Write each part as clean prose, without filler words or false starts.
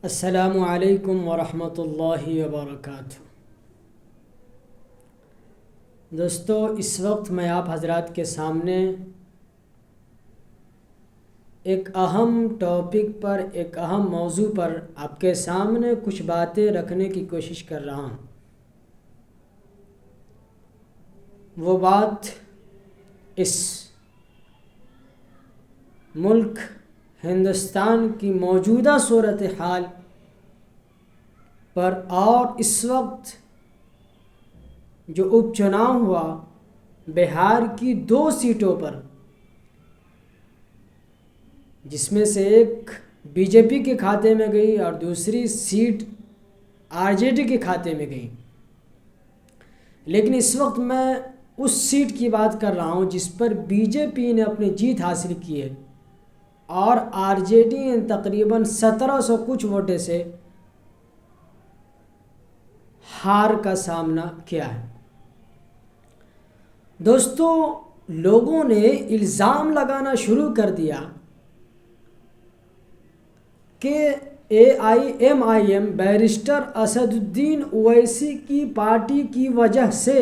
السلام علیکم ورحمۃ اللہ وبرکاتہ۔ دوستو، اس وقت میں آپ حضرات کے سامنے ایک اہم ٹاپک پر، ایک اہم موضوع پر آپ کے سامنے کچھ باتیں رکھنے کی کوشش کر رہا ہوں۔ وہ بات اس ملک ہندوستان کی موجودہ صورتحال پر اور اس وقت جو اپ چناؤ ہوا بہار کی 2 سیٹوں پر، جس میں سے ایک بی جے پی کے کھاتے میں گئی اور دوسری سیٹ آر جے ڈی کے کھاتے میں گئی، لیکن اس وقت میں اس سیٹ کی بات کر رہا ہوں جس پر بی جے پی نے اپنی جیت حاصل کی ہے اور آر جے ڈی نے تقریباً 1700 کچھ ووٹیں سے ہار کا سامنا کیا ہے۔ دوستو، لوگوں نے الزام لگانا شروع کر دیا کہ AIMIM بیرسٹر اسد الدین اویسی کی پارٹی کی وجہ سے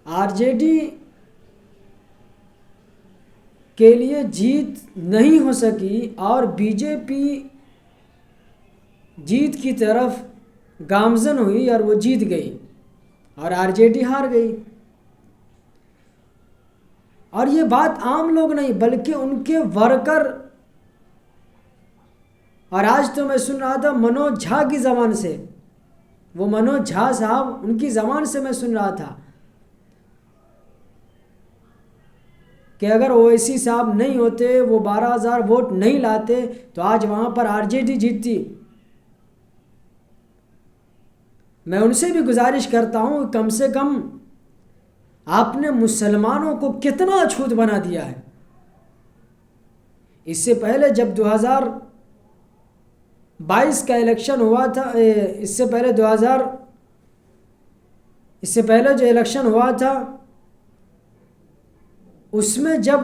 آر جے ڈی کے لیے جیت نہیں ہو سکی اور بی جے پی جیت کی طرف گامزن ہوئی اور وہ جیت گئی اور آر جے ڈی ہار گئی۔ اور یہ بات عام لوگ نہیں بلکہ ان کے ورکر، اور آج تو میں سن رہا تھا منوج جھا کی زبان سے، وہ منوج جھا صاحب، ان کی زبان سے میں سن رہا تھا کہ اگر اویسی صاحب نہیں ہوتے، وہ 12,000 ووٹ نہیں لاتے تو آج وہاں پر آر جے ڈی جیتتی۔ میں ان سے بھی گزارش کرتا ہوں کہ کم سے کم آپ نے مسلمانوں کو کتنا اچھوت بنا دیا ہے۔ اس سے پہلے جب 2022 کا الیکشن ہوا تھا، اس سے پہلے جو الیکشن ہوا تھا، اس میں جب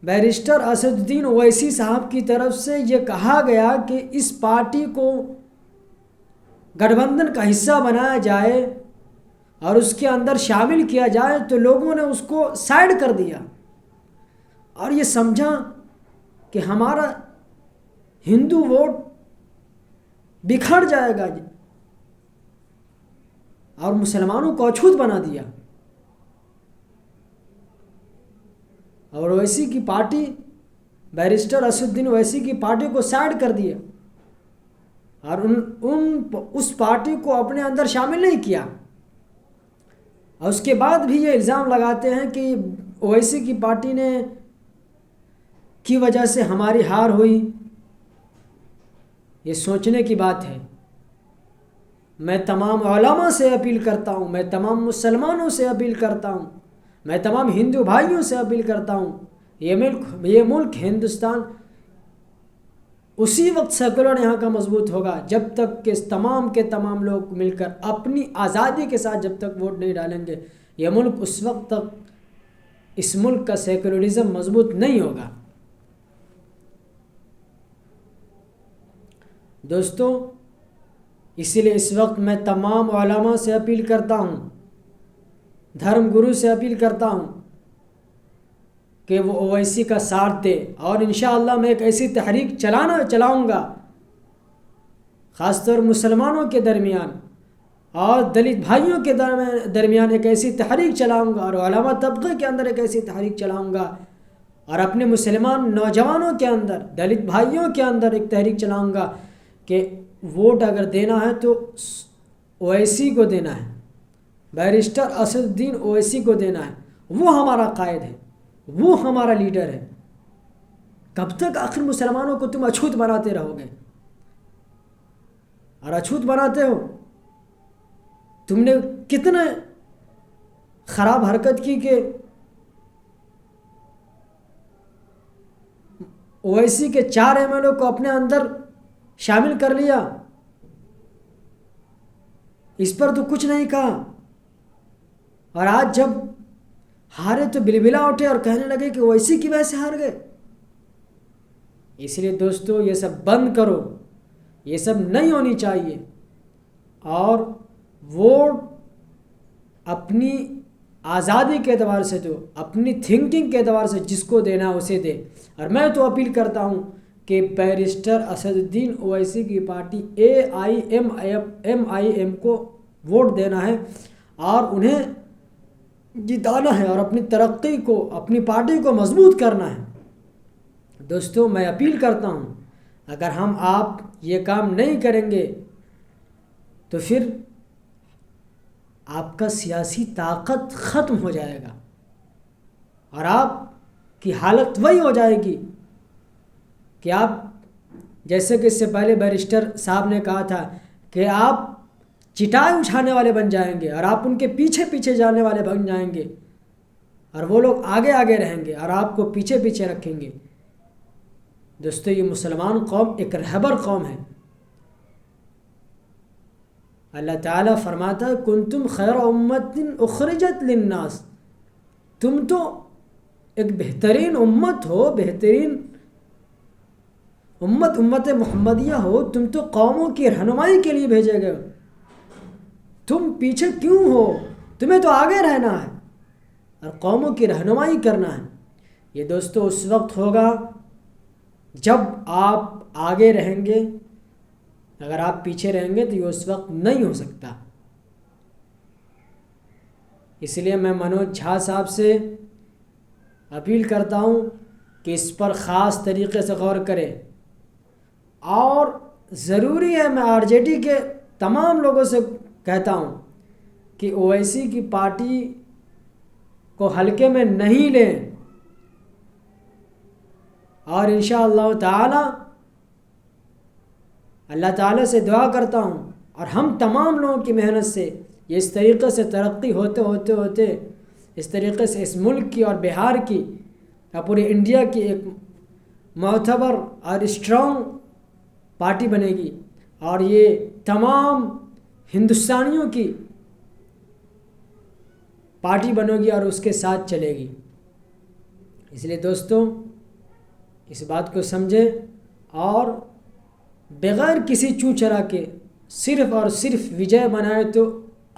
بیرسٹر اسد الدین اویسی صاحب کی طرف سے یہ کہا گیا کہ اس پارٹی کو گٹھ بندھن کا حصہ بنایا جائے اور اس کے اندر شامل کیا جائے، تو لوگوں نے اس کو سائڈ کر دیا اور یہ سمجھا کہ ہمارا ہندو ووٹ بکھر جائے گا اور مسلمانوں کو اچھوت بنا دیا۔ اور اویسی کی پارٹی، بیرسٹر اسد الدین اویسی کی پارٹی کو سائڈ کر دیا اور اس پارٹی کو اپنے اندر شامل نہیں کیا۔ اور اس کے بعد بھی یہ الزام لگاتے ہیں کہ اویسی کی پارٹی کی وجہ سے ہماری ہار ہوئی۔ یہ سوچنے کی بات ہے۔ میں تمام علماء سے اپیل کرتا ہوں، میں تمام مسلمانوں سے اپیل کرتا ہوں، میں تمام ہندو بھائیوں سے اپیل کرتا ہوں، یہ ملک ہندوستان اسی وقت سیکولر یہاں کا مضبوط ہوگا جب تک کہ تمام کے تمام لوگ مل کر اپنی آزادی کے ساتھ جب تک ووٹ نہیں ڈالیں گے، یہ ملک اس وقت تک، اس ملک کا سیکولرزم مضبوط نہیں ہوگا۔ دوستو، اسی لیے اس وقت میں تمام علماء سے اپیل کرتا ہوں، دھرم گرو سے اپیل کرتا ہوں کہ وہ اویسی کا ساتھ دے، اور انشاءاللہ میں ایک ایسی تحریک چلاؤں گا، خاص طور مسلمانوں کے درمیان اور دلت بھائیوں کے درمیان ایک ایسی تحریک چلاؤں گا، اور علماء طبقے کے اندر ایک ایسی تحریک چلاؤں گا، اور اپنے مسلمان نوجوانوں کے اندر، دلت بھائیوں کے اندر ایک تحریک چلاؤں گا کہ ووٹ اگر دینا ہے تو اویسی کو دینا ہے، بیرسٹر اسد الدین اویسی کو دینا ہے۔ وہ ہمارا قائد ہے، وہ ہمارا لیڈر ہے۔ کب تک آخر مسلمانوں کو تم اچھوت بناتے رہو گے؟ اور اچھوت بناتے ہو، تم نے کتنے خراب حرکت کی کہ اویسی کے 4 MLA کو اپنے اندر شامل کر لیا، اس پر تو کچھ نہیں کہا، اور آج جب ہارے تو بلبلا اٹھے اور کہنے لگے کہ اویسی کی وجہ سے ہار گئے۔ اس لیے دوستو یہ سب بند کرو، یہ سب نہیں ہونی چاہیے، اور ووٹ اپنی آزادی کے اعتبار سے دو، اپنی تھنکنگ کے اعتبار سے جس کو دینا اسے دے۔ اور میں تو اپیل کرتا ہوں کہ بیرسٹر اسد الدین اویسی کی پارٹی AIM کو ووٹ دینا ہے اور انہیں جتانا ہے اور اپنی ترقی کو، اپنی پارٹی کو مضبوط کرنا ہے۔ دوستو میں اپیل کرتا ہوں، اگر ہم آپ یہ کام نہیں کریں گے تو پھر آپ کا سیاسی طاقت ختم ہو جائے گا اور آپ کی حالت وہی ہو جائے گی کہ آپ، جیسے کہ اس سے پہلے بیرسٹر صاحب نے کہا تھا کہ آپ چٹائی اٹھانے والے بن جائیں گے اور آپ ان کے پیچھے پیچھے جانے والے بن جائیں گے اور وہ لوگ آگے آگے رہیں گے اور آپ کو پیچھے پیچھے رکھیں گے۔ دوستو یہ مسلمان قوم ایک رہبر قوم ہے۔ اللہ تعالیٰ فرماتا ہے کنتم خیر امت اخرجت للناس، تم تو ایک بہترین امت ہو، بہترین امت محمدیہ ہو، تم تو قوموں کی رہنمائی کے لیے بھیجے گئے ہو، تم پیچھے کیوں ہو؟ تمہیں تو آگے رہنا ہے اور قوموں کی رہنمائی کرنا ہے۔ یہ دوستو اس وقت ہوگا جب آپ آگے رہیں گے، اگر آپ پیچھے رہیں گے تو یہ اس وقت نہیں ہو سکتا۔ اس لیے میں منوج جھا صاحب سے اپیل کرتا ہوں کہ اس پر خاص طریقے سے غور کرے، اور ضروری ہے، میں RJD کے تمام لوگوں سے کہتا ہوں کہ اویسی کی پارٹی کو ہلکے میں نہیں لیں، اور انشاءاللہ تعالی اللہ تعالیٰ سے دعا کرتا ہوں اور ہم تمام لوگوں کی محنت سے یہ اس طریقے سے ترقی ہوتے اس طریقے سے اس ملک کی اور بہار کی اور پورے انڈیا کی ایک معتبر اور اسٹرانگ پارٹی بنے گی، اور یہ تمام ہندوستانیوں کی پارٹی بنے گی اور اس کے ساتھ چلے گی۔ اس لیے دوستوں اس بات کو سمجھیں اور بغیر کسی چو چرا کے صرف اور صرف وجے بنائے تو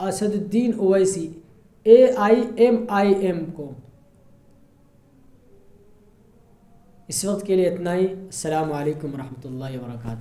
اسد الدین اویسی AIM کو۔ اس وقت کے لیے اتنا ہی۔ السلام علیکم ورحمۃ اللہ وبرکاتہ۔